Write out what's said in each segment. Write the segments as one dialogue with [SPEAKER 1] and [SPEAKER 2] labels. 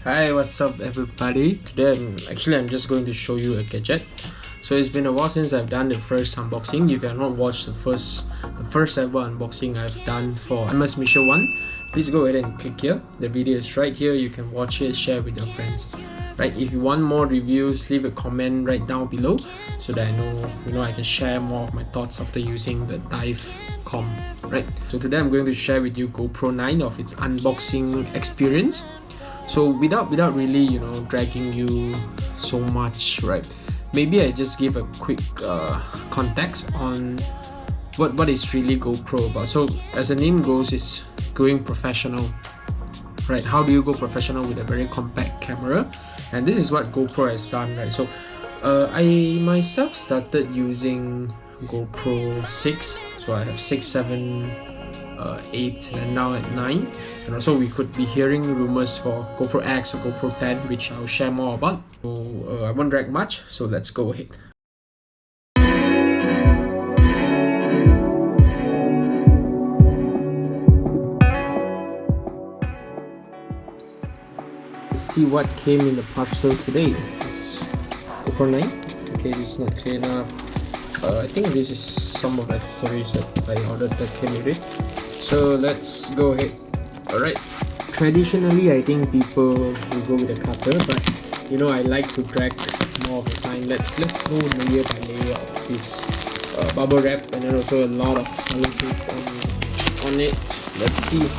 [SPEAKER 1] Hi, what's up everybody? Today I'm just going to show you a gadget. So it's been a while since I've done the first unboxing. If you have not watched the first ever unboxing I've done for MS Mission 1, please go ahead and click here. The video is right here. You can watch it, share with your friends. Right, if you want more reviews, leave a comment right down below so that I know I can share more of my thoughts after using the Dive Com. Right, so today I'm going to share with you GoPro 9 of its unboxing experience. So without really dragging you so much, right, maybe I just give a quick context on what is really GoPro about. So as the name goes, it's going professional, right? How do you go professional with a very compact camera? And this is what GoPro has done, right? So I myself started using GoPro 6, so I have 6, 7, 8, and now at 9. And also we could be hearing rumors for GoPro X or GoPro 10, which I'll share more about. So I won't drag much, so let's go ahead. Let's see what came in the parcel today. This GoPro 9. Okay, this is not clear enough. I think this is some of the accessories that I ordered that came with it. So let's go ahead. Alright, traditionally I think people will go with a cutter, but I like to drag more of the time. Let's go layer by layer of this bubble wrap, and then also a lot of selling tape on it. Let's see.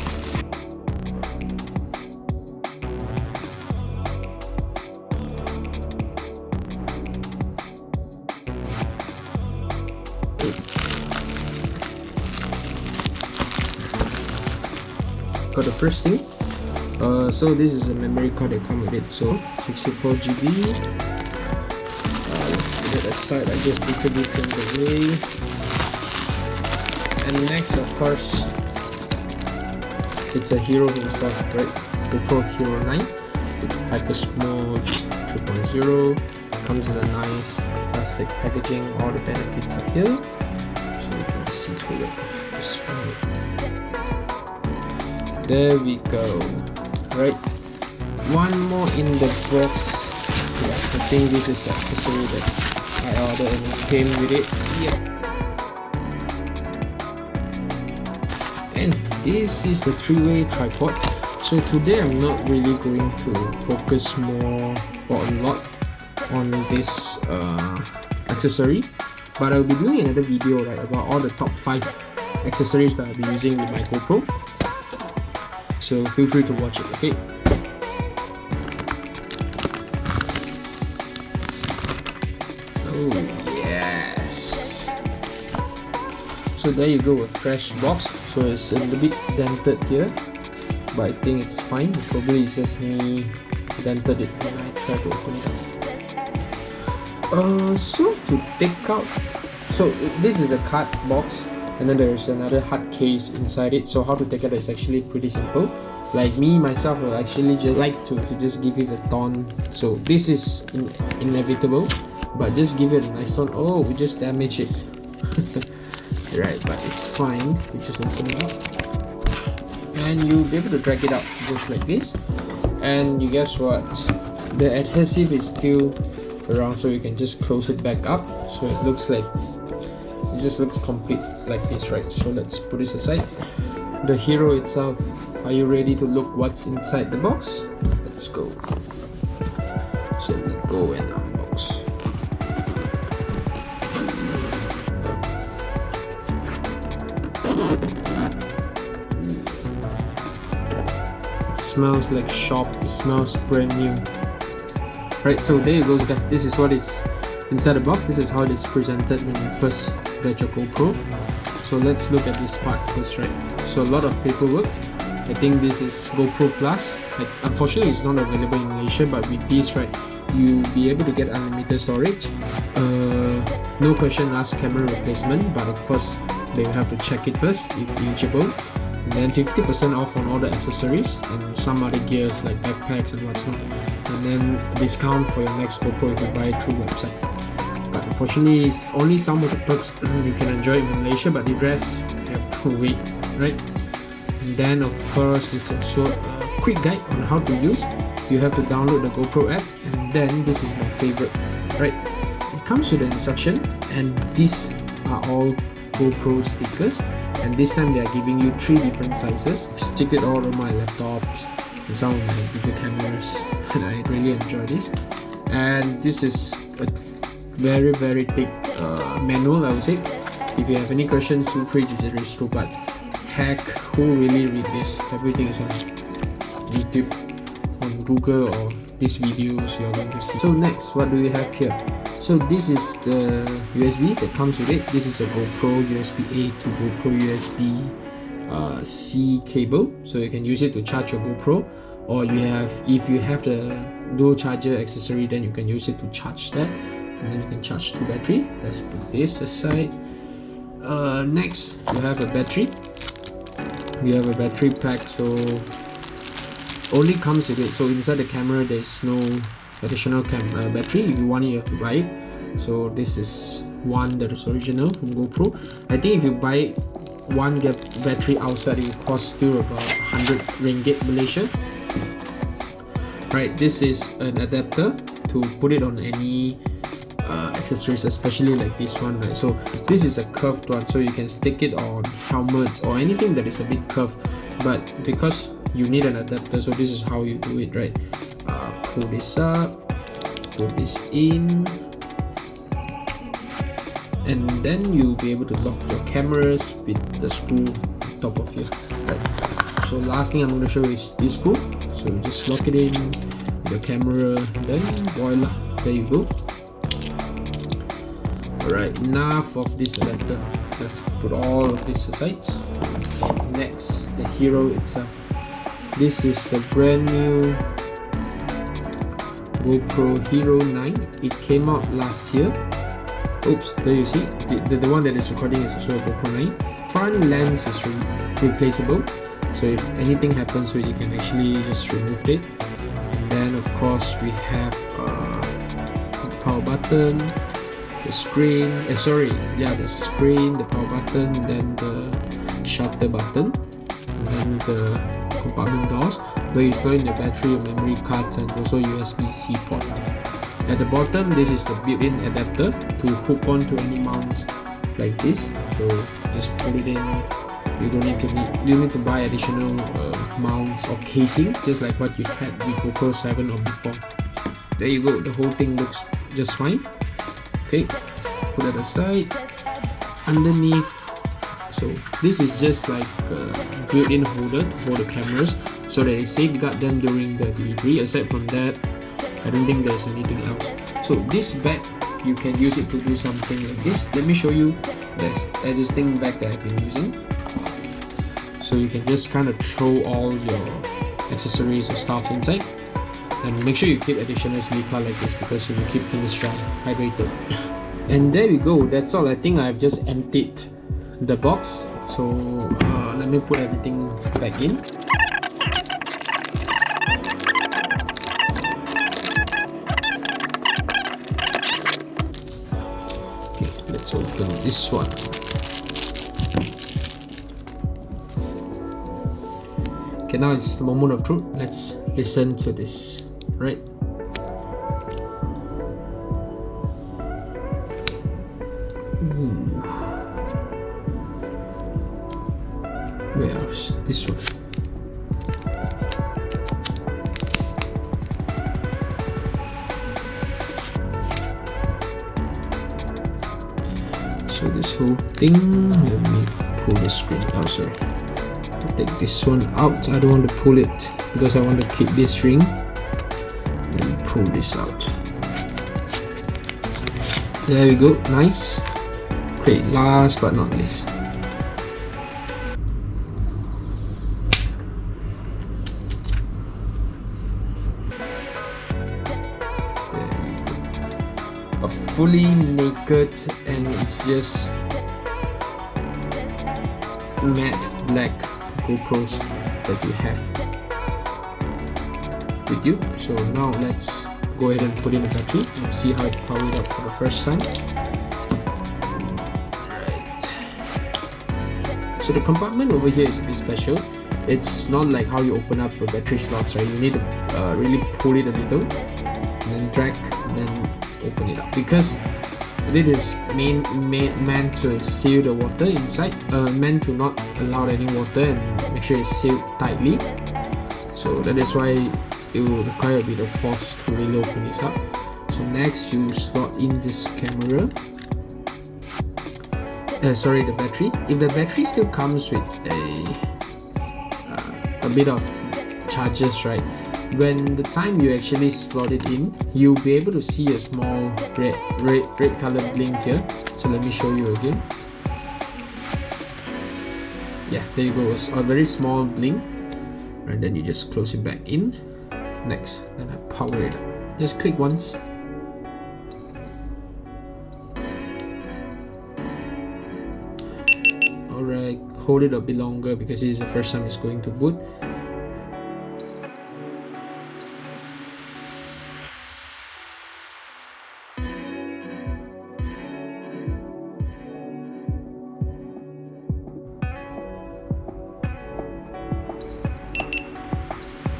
[SPEAKER 1] Got the first thing. So this is a memory card that comes with it. So 64 GB. Let's put it aside. I just distributed it away. And next, of course, it's a Hero himself, right? GoPro Hero 9 with Hyper Smooth 2.0. Comes in a nice plastic packaging. All the benefits are here, so you can just see through it. Just there we go. Right, one more in the box. Yeah, I think this is the accessory that I ordered and it came with it. Yep. And this is a 3-way tripod. So today I'm not really going to focus more or a lot on this accessory, but I'll be doing another video about all the top 5 accessories that I'll be using with my GoPro. So feel free to watch it, okay? Oh yes! So there you go, a fresh box. So it's a little bit dented here, but I think it's fine. Probably it's just me dented it when I try to open it up. So to take out, so this is a card box. And then there's another hard case inside it. So how to take it is actually pretty simple. Like me myself will actually just like to just give it a tone. So this is inevitable, but just give it a nice tone. Oh, we just damaged it. Right, but it's fine. We just open it up, and you'll be able to drag it out just like this. And you guess what? The adhesive is still around, so you can just close it back up. So it looks like. It just looks complete like this, right? So let's put this aside. The Hero itself, are you ready to look what's inside the box? Let's go. So we go and unbox. It smells like shop. It smells brand new. Right, so there you go. This is what is inside the box. This is how it is presented when you first get your GoPro. So let's look at this part first, right? So a lot of paperwork. I think this is GoPro Plus. Like, unfortunately it's not available in Malaysia, but with this, right, you'll be able to get unlimited storage. No question asked camera replacement, but of course they will have to check it first if eligible. And then 50% off on all the accessories and some other gears like backpacks and what's not. And then discount for your next GoPro if you buy it through website. But unfortunately, it's only some of the perks you can enjoy in Malaysia, but the rest you have to wait, right? And then of course, it's also a quick guide on how to use. you have to download the GoPro app, and then this is my favorite, right? It comes with an instruction, and these are all GoPro stickers, and this time they are giving you 3 different sizes. Stick it all on my laptops and some of my video cameras, and I really enjoy this. And this is a very thick manual, I would say. If you have any questions, feel free to just raise through, but heck, who really read this? Everything is on YouTube, on Google, or these videos you're going to see. So next, what do we have here? So this is the USB that comes with it. This is a GoPro USB-A to GoPro USB-C cable, so you can use it to charge your GoPro, or if you have the dual charger accessory, then you can use it to charge that, and then you can charge 2 batteries. Let's put this aside. Next, you have a battery. You have a battery pack, so only comes with it. So inside the camera, there's no additional battery. If you want it, you have to buy it. So this is one that is original from GoPro. I think if you buy one battery outside, it will cost you about 100 ringgit Malaysia. Right, this is an adapter to put it on any accessories, especially like this one, right? So this is a curved one, so you can stick it on helmets or anything that is a bit curved, but because you need an adapter, so this is how you do it, right? Pull this up, put this in, and then you'll be able to lock your cameras with the screw on top of here, right? So last thing I'm going to show is this screw. So you just lock it in with your camera, and then voila, there you go. Alright, enough of this adapter. Let's put all of this aside. Next, the Hero itself. This is the brand new GoPro Hero 9. It came out last year. Oops, there you see. The one that is recording is also a GoPro 9. Front lens is replaceable. So if anything happens to it, you can actually just remove it. And then of course we have the power button, the screen, the screen, the power button, then the shutter button, and then the compartment doors where you store in your battery, your memory cards, and also USB-C port. At the bottom, this is the built-in adapter to hook on to any mounts like this. So just put it in. You don't need to buy additional mounts or casing, just like what you had with GoPro 7 or before. There you go. The whole thing looks just fine. Okay, put it aside. Underneath, so this is just like a built-in holder to hold the cameras, so that it safeguard them during the delivery. Aside from that, I don't think there's anything else. So this bag, you can use it to do something like this. Let me show you this thing bag that I've been using. So you can just kind of throw all your accessories or stuff inside, and make sure you keep additional silica like this, because you will keep things dry, hydrated. And there we go, that's all. I think I've just emptied the box, so let me put everything back in. Okay, let's open this one. Okay, now it's the moment of truth. Let's listen to this, right? Where's this one? So this whole thing, let me pull the screen out, sorry. Take this one out. I don't want to pull it because I want to keep this ring. Then pull this out. There we go, nice. Great, last but not least. There we go. A fully naked, and it's just matte black GoPros that you have with you. So now let's go ahead and put in the battery and see how it powered up for the first time. Right. So the compartment over here is a bit special. it's not like how you open up a battery slots, right? You need to really pull it a little and then drag and then open it up, because it is meant to seal the water inside, meant to not allow any water and make sure it's sealed tightly. So that is why it will require a bit of force to really open this up. So next you slot in this camera, the battery. If the battery still comes with a bit of charges, right, when the time you actually slot it in, you'll be able to see a small red color blink here. So let me show you again. Yeah, there you go, it's a very small blink, and then you just close it back in. Next, then I power it up. Just click once. Alright, hold it a bit longer because this is the first time it's going to boot.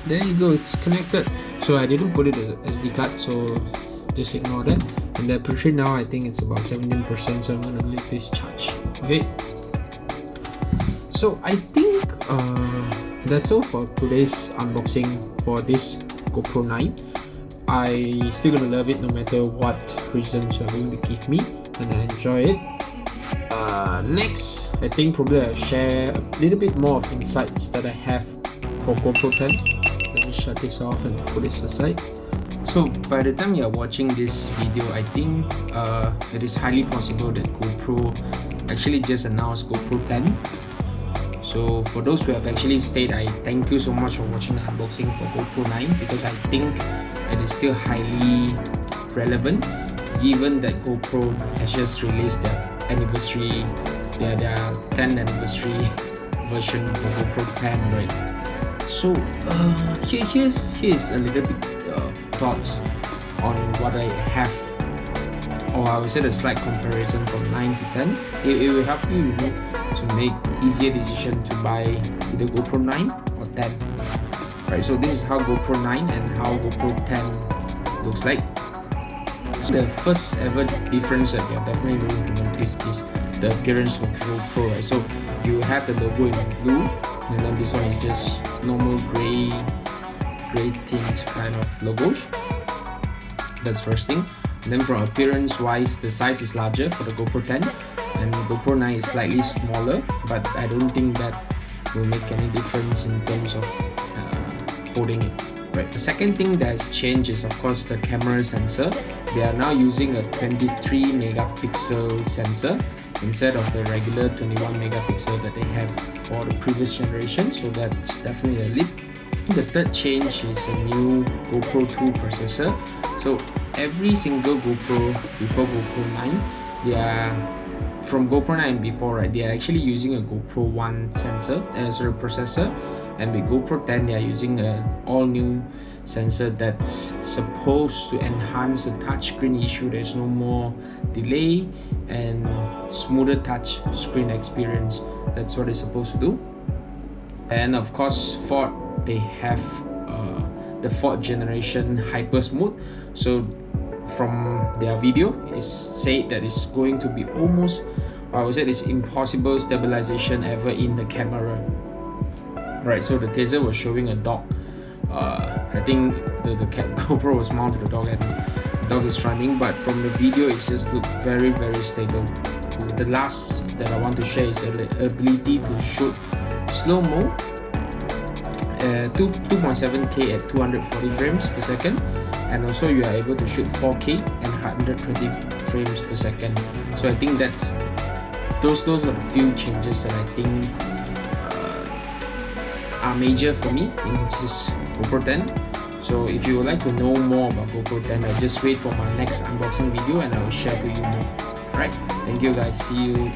[SPEAKER 1] There you go, it's connected. So I didn't put it as SD card, so just ignore that. And the battery now, I think it's about 17%, so I'm gonna leave this charge. Okay. So I think that's all for today's unboxing for this GoPro 9. I still gonna love it no matter what reasons you're going to give me, and I enjoy it. Next, I think probably I'll share a little bit more of insights that I have for GoPro 10. Let me shut this off and put this aside. So by the time you're watching this video, I think it is highly possible that GoPro actually just announced GoPro 10. So for those who have actually stayed, I thank you so much for watching the unboxing for GoPro 9, because I think it is still highly relevant given that GoPro has just released their anniversary, their 10th anniversary version for GoPro 10, right? So here's a little bit of thoughts on what I have, or I would say a slight comparison from 9 to 10. It will help you, to make easier decision to buy either GoPro 9 or 10. Right, so this is how GoPro 9 and how GoPro 10 looks like. So the first ever difference that you're definitely going to notice is the appearance of GoPro. Right? So you have the logo in blue, and then this one is just normal gray tint kind of logos. That's first thing. And then from appearance wise, the size is larger for the GoPro 10, and GoPro 9 is slightly smaller, but I don't think that will make any difference in terms of holding it. Right. The second thing that has changed is of course the camera sensor. They are now using a 23 megapixel sensor instead of the regular 21 megapixel that they have for the previous generation, so that's definitely a leap. The third change is a new GoPro 2 processor. So every single GoPro before GoPro 9, they are from GoPro 9 before, right, they are actually using a GoPro 1 processor, and with GoPro 10 they are using an all new sensor that's supposed to enhance the touchscreen issue. There's no more delay and smoother touch screen experience. That's what it's supposed to do. And of course Ford, they have the 4th generation hyper smooth. So from their video, it's said that it's going to be almost, or I would say it's impossible stabilization ever in the camera. Right, so the taser was showing a dog. I think the GoPro was mounted to the dog and the dog is running, but from the video it just looked very stable. The last that I want to share is the ability to shoot slow-mo 2.7K at 240 frames per second, and also you are able to shoot 4K and 120 frames per second. So I think that's those are the few changes that I think are major for me in this GoPro 10. So if you would like to know more about GoPro 10, just wait for my next unboxing video and I will share to you more. Alright, thank you guys, see you